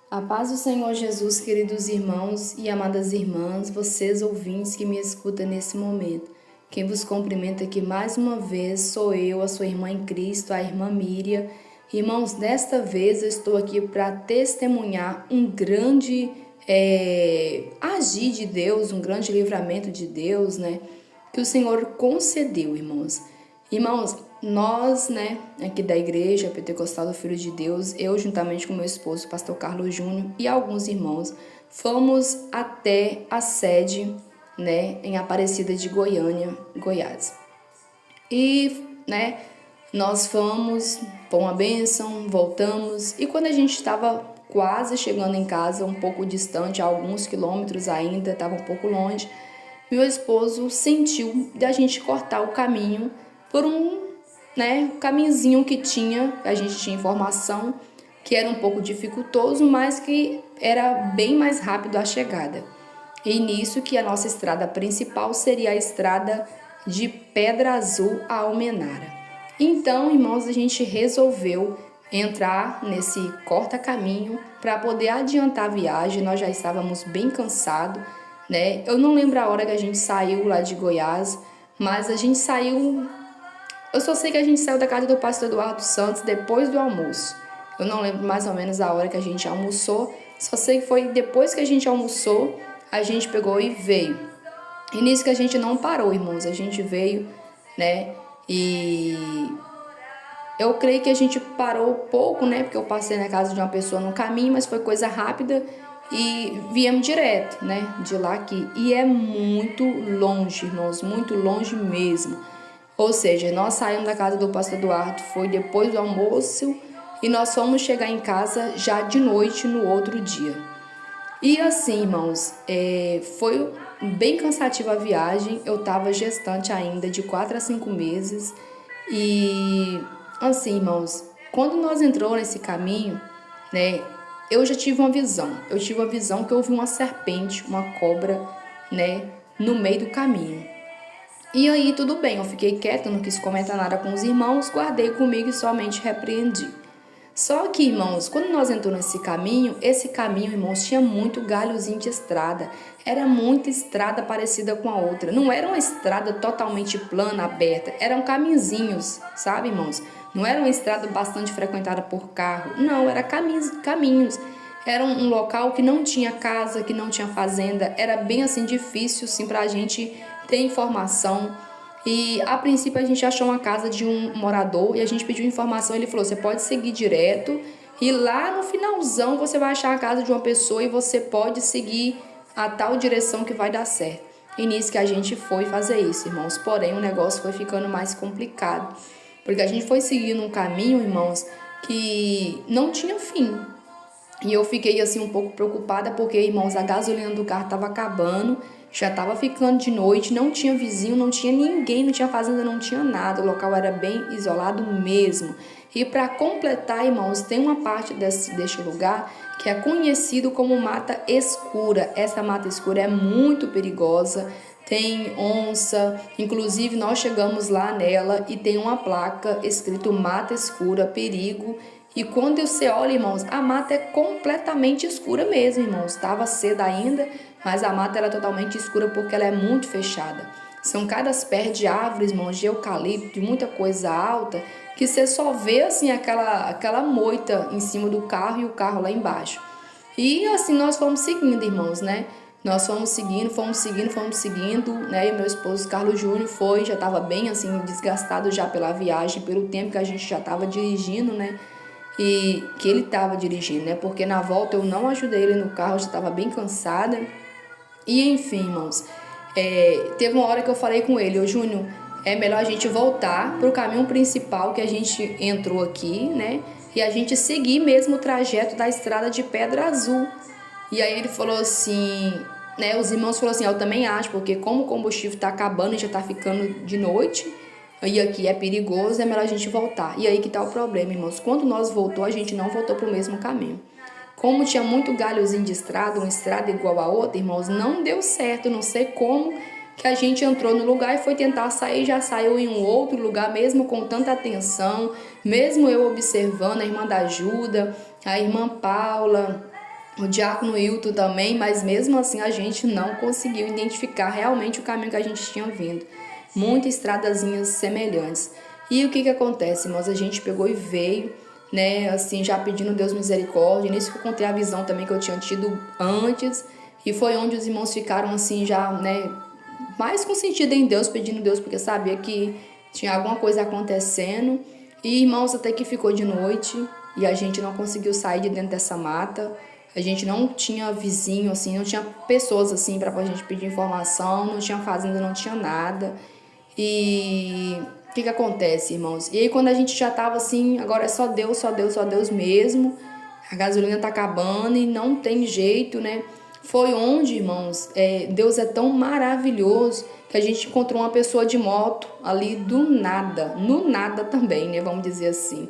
A paz do Senhor Jesus, queridos irmãos e amadas irmãs, vocês ouvintes que me escutam nesse momento. Quem vos cumprimenta aqui mais uma vez sou eu, a sua irmã em Cristo, a irmã Miriam. Irmãos, desta vez eu estou aqui para testemunhar um grande agir de Deus, um grande livramento de Deus, né? Que o Senhor concedeu, irmãos. Irmãos, nós, aqui da Igreja Pentecostal do Filho de Deus, eu juntamente com meu esposo, pastor Carlos Júnior, e alguns irmãos, fomos até a sede, em Aparecida de Goiânia, Goiás. E, nós fomos por uma bênção, voltamos, e quando a gente estava quase chegando em casa, um pouco distante, a alguns quilômetros ainda, estava um pouco longe, meu esposo sentiu da gente cortar o caminho por um caminhozinho que a gente tinha informação que era um pouco dificultoso, mas que era bem mais rápido a chegada. E nisso que a nossa estrada principal seria a estrada de Pedra Azul a Almenara. Então, irmãos, a gente resolveu entrar nesse corta-caminho para poder adiantar a viagem. Nós já estávamos bem cansados, Eu não lembro a hora que a gente saiu lá de Goiás, mas a gente saiu... Eu só sei que a gente saiu da casa do pastor Eduardo Santos depois do almoço. Eu não lembro mais ou menos a hora que a gente almoçou. Só sei que foi depois que a gente almoçou, a gente pegou e veio. E nisso que a gente não parou, irmãos. A gente veio, E eu creio que a gente parou pouco, Porque eu passei na casa de uma pessoa no caminho, mas foi coisa rápida. E viemos direto, De lá aqui. E é muito longe, irmãos. Muito longe mesmo. Ou seja, nós saímos da casa do pastor Eduardo, foi depois do almoço, e nós fomos chegar em casa já de noite no outro dia. E assim, irmãos, foi bem cansativa a viagem. Eu estava gestante ainda de 4 a 5 meses. E assim, irmãos, quando nós entramos nesse caminho, eu já tive uma visão. Eu tive uma visão que eu vi uma serpente, uma cobra, no meio do caminho. E aí tudo bem, eu fiquei quieta, não quis comentar nada com os irmãos, guardei comigo e somente repreendi. Só que, irmãos, quando nós entramos esse caminho, irmãos, tinha muito galhozinho de estrada. Era muita estrada parecida com a outra. Não era uma estrada totalmente plana, aberta. Eram caminhozinhos, sabe, irmãos? Não era uma estrada bastante frequentada por carro. Não, era caminhos. Era um local que não tinha casa, que não tinha fazenda. Era bem assim difícil, sim, pra gente ter informação. E a princípio a gente achou uma casa de um morador e a gente pediu informação. Ele falou: você pode seguir direto e lá no finalzão você vai achar a casa de uma pessoa e você pode seguir a tal direção que vai dar certo. E nisso que a gente foi fazer isso, irmãos. Porém, o negócio foi ficando mais complicado, porque a gente foi seguindo um caminho, irmãos, que não tinha fim. E eu fiquei assim um pouco preocupada porque, irmãos, a gasolina do carro estava acabando, já estava ficando de noite, não tinha vizinho, não tinha ninguém, não tinha fazenda, não tinha nada. O local era bem isolado mesmo. E para completar, irmãos, tem uma parte deste lugar que é conhecido como Mata Escura. Essa Mata Escura é muito perigosa, tem onça, inclusive nós chegamos lá nela e tem uma placa escrito Mata Escura, perigo. E quando você olha, irmãos, a mata é completamente escura mesmo, irmãos. Estava cedo ainda, mas a mata era totalmente escura porque ela é muito fechada. São cada pés de árvores, irmãos, de eucalipto, de muita coisa alta, que você só vê assim aquela moita em cima do carro e o carro lá embaixo. E assim nós fomos seguindo, irmãos, Nós fomos seguindo, E meu esposo Carlos Júnior já estava bem assim desgastado já pela viagem, pelo tempo que a gente já estava dirigindo, E que ele estava dirigindo, Porque na volta eu não ajudei ele no carro, eu já estava bem cansada. E enfim, irmãos, teve uma hora que eu falei com ele: ô Júnior, é melhor a gente voltar para o caminho principal que a gente entrou aqui, E a gente seguir mesmo o trajeto da estrada de Pedra Azul. E aí ele falou assim, Os irmãos falaram assim: eu também acho, porque como o combustível está acabando e já está ficando de noite, e aqui é perigoso, é melhor a gente voltar. E aí que tá o problema, irmãos. Quando nós voltou, a gente não voltou pro mesmo caminho. Como tinha muito galhozinho de estrada, uma estrada igual a outra, irmãos, não deu certo. Não sei como que a gente entrou no lugar e foi tentar sair, já saiu em um outro lugar, mesmo com tanta atenção, mesmo eu observando a irmã da ajuda, a irmã Paula, o diácono Hilton também, mas mesmo assim a gente não conseguiu identificar realmente o caminho que a gente tinha vindo. Muitas estradazinhas semelhantes. E o que que acontece, irmãos? A gente pegou e veio, né, assim, já pedindo Deus misericórdia. Nisso que eu contei a visão também que eu tinha tido antes. E foi onde os irmãos ficaram assim já, né, mais com sentido em Deus, pedindo Deus, porque sabia que tinha alguma coisa acontecendo. E irmãos, até que ficou de noite e a gente não conseguiu sair de dentro dessa mata. A gente não tinha vizinho, assim, não tinha pessoas, assim, pra gente pedir informação, não tinha fazenda, não tinha nada. E o que que acontece, irmãos? E aí quando a gente já tava assim, agora é só Deus, só Deus, só Deus mesmo. A gasolina tá acabando e não tem jeito, né? Foi onde, irmãos, Deus é tão maravilhoso que a gente encontrou uma pessoa de moto ali do nada, no nada também, né? Vamos dizer assim.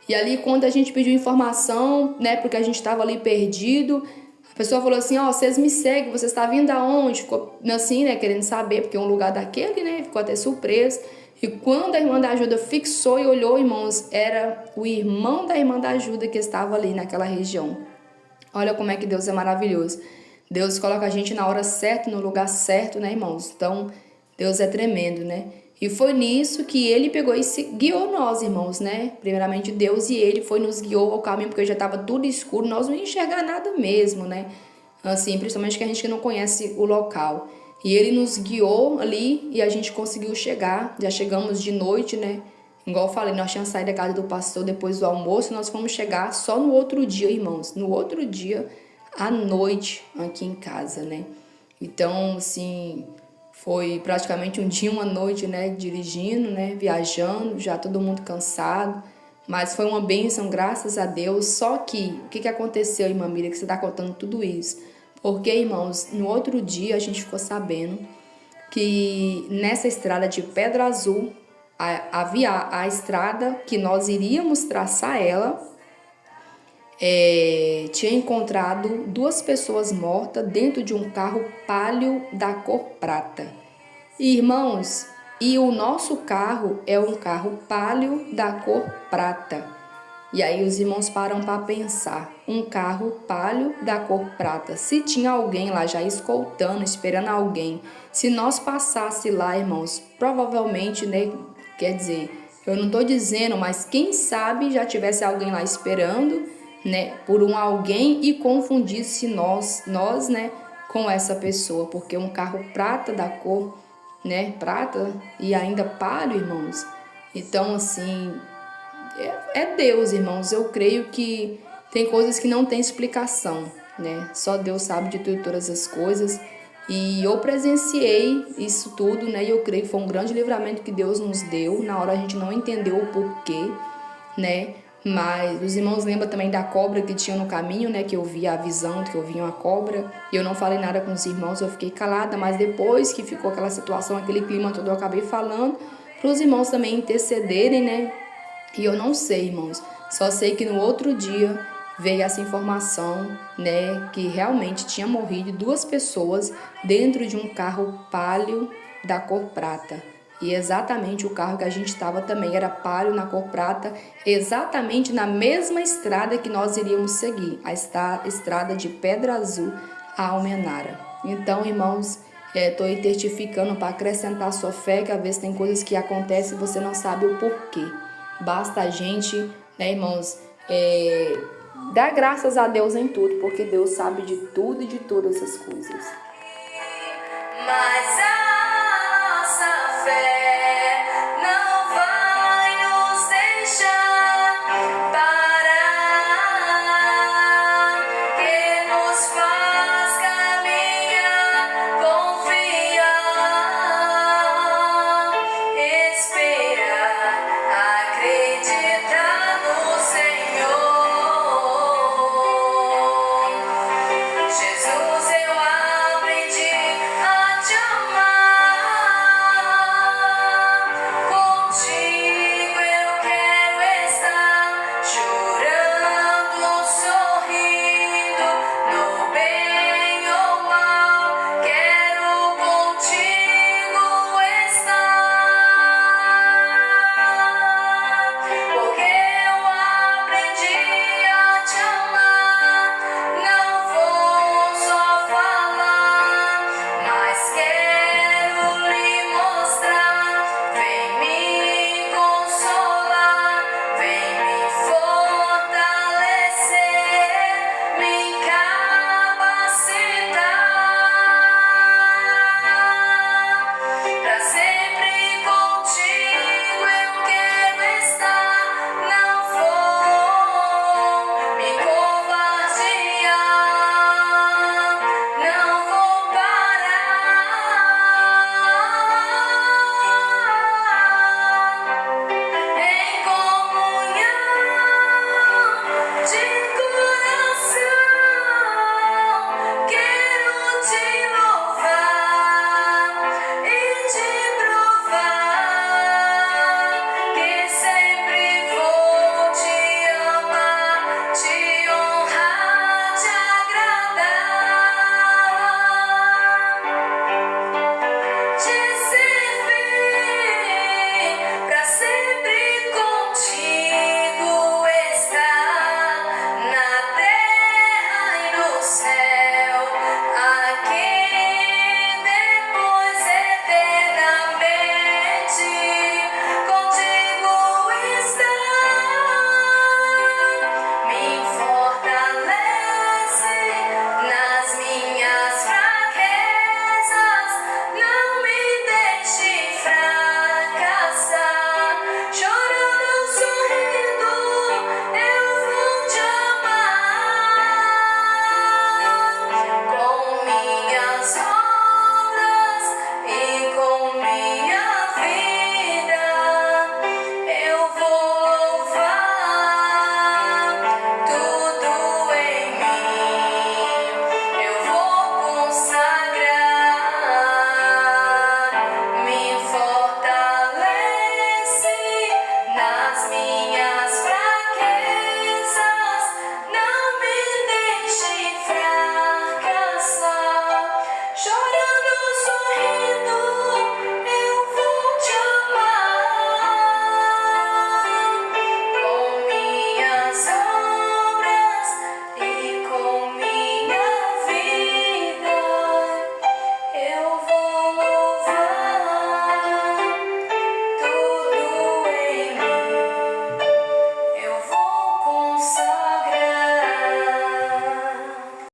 E ali, quando a gente pediu informação, né, porque a gente estava ali perdido, a pessoa falou assim: ó, vocês me seguem, você está vindo aonde? Ficou assim, né, querendo saber, porque é um lugar daquele, né, ficou até surpreso. E quando a irmã da ajuda fixou e olhou, irmãos, era o irmão da irmã da ajuda que estava ali naquela região. Olha como é que Deus é maravilhoso. Deus coloca a gente na hora certa, no lugar certo, né, irmãos? Então, Deus é tremendo, né? E foi nisso que ele pegou e guiou nós, irmãos, né? Primeiramente Deus, e ele foi nos guiou ao caminho, porque já estava tudo escuro, nós não ia enxergar nada mesmo, né? Assim, principalmente que a gente que não conhece o local. E ele nos guiou ali e a gente conseguiu chegar. Já chegamos de noite, né? Igual eu falei, nós tínhamos saído da casa do pastor depois do almoço, nós fomos chegar só no outro dia, irmãos. No outro dia, à noite, aqui em casa, né? Então, assim, foi praticamente um dia, uma noite, né? Dirigindo, né? Viajando, já todo mundo cansado. Mas foi uma bênção, graças a Deus. Só que, o que que aconteceu, irmã Miriam, que você está contando tudo isso? Porque, irmãos, no outro dia a gente ficou sabendo que nessa estrada de Pedra Azul, havia a estrada que nós iríamos traçar ela, tinha encontrado duas pessoas mortas dentro de um carro Palio da cor prata. Irmãos, e o nosso carro é um carro Palio da cor prata. E aí os irmãos param para pensar, um carro Palio da cor prata. Se tinha alguém lá já escoltando, esperando alguém, se nós passasse lá, irmãos, provavelmente, né, quer dizer, eu não estou dizendo, mas quem sabe já tivesse alguém lá esperando, né, por um alguém e confundisse nós, né, com essa pessoa, porque um carro prata da cor, né, prata e ainda palio, irmãos. Então, assim, é Deus, irmãos. Eu creio que tem coisas que não tem explicação, né? Só Deus sabe de tudo, todas as coisas. E eu presenciei isso tudo, né? E eu creio que foi um grande livramento que Deus nos deu. Na hora a gente não entendeu o porquê, né? Mas os irmãos lembram também da cobra que tinha no caminho, né? Que eu vi a visão, que eu vi uma cobra. E eu não falei nada com os irmãos, eu fiquei calada. Mas depois que ficou aquela situação, aquele clima todo, eu acabei falando para os irmãos também intercederem, né? E eu não sei, irmãos. Só sei que no outro dia veio essa informação, né? Que realmente tinha morrido duas pessoas dentro de um carro Palio da cor prata. E exatamente o carro que a gente estava também era Palio na cor prata, exatamente na mesma estrada que nós iríamos seguir, a estrada de Pedra Azul a Almenara. Então, irmãos, estou aí testificando para acrescentar a sua fé, que às vezes tem coisas que acontecem e você não sabe o porquê. Basta a gente, né, irmãos, dar graças a Deus em tudo, porque Deus sabe de tudo e de todas essas coisas. Mas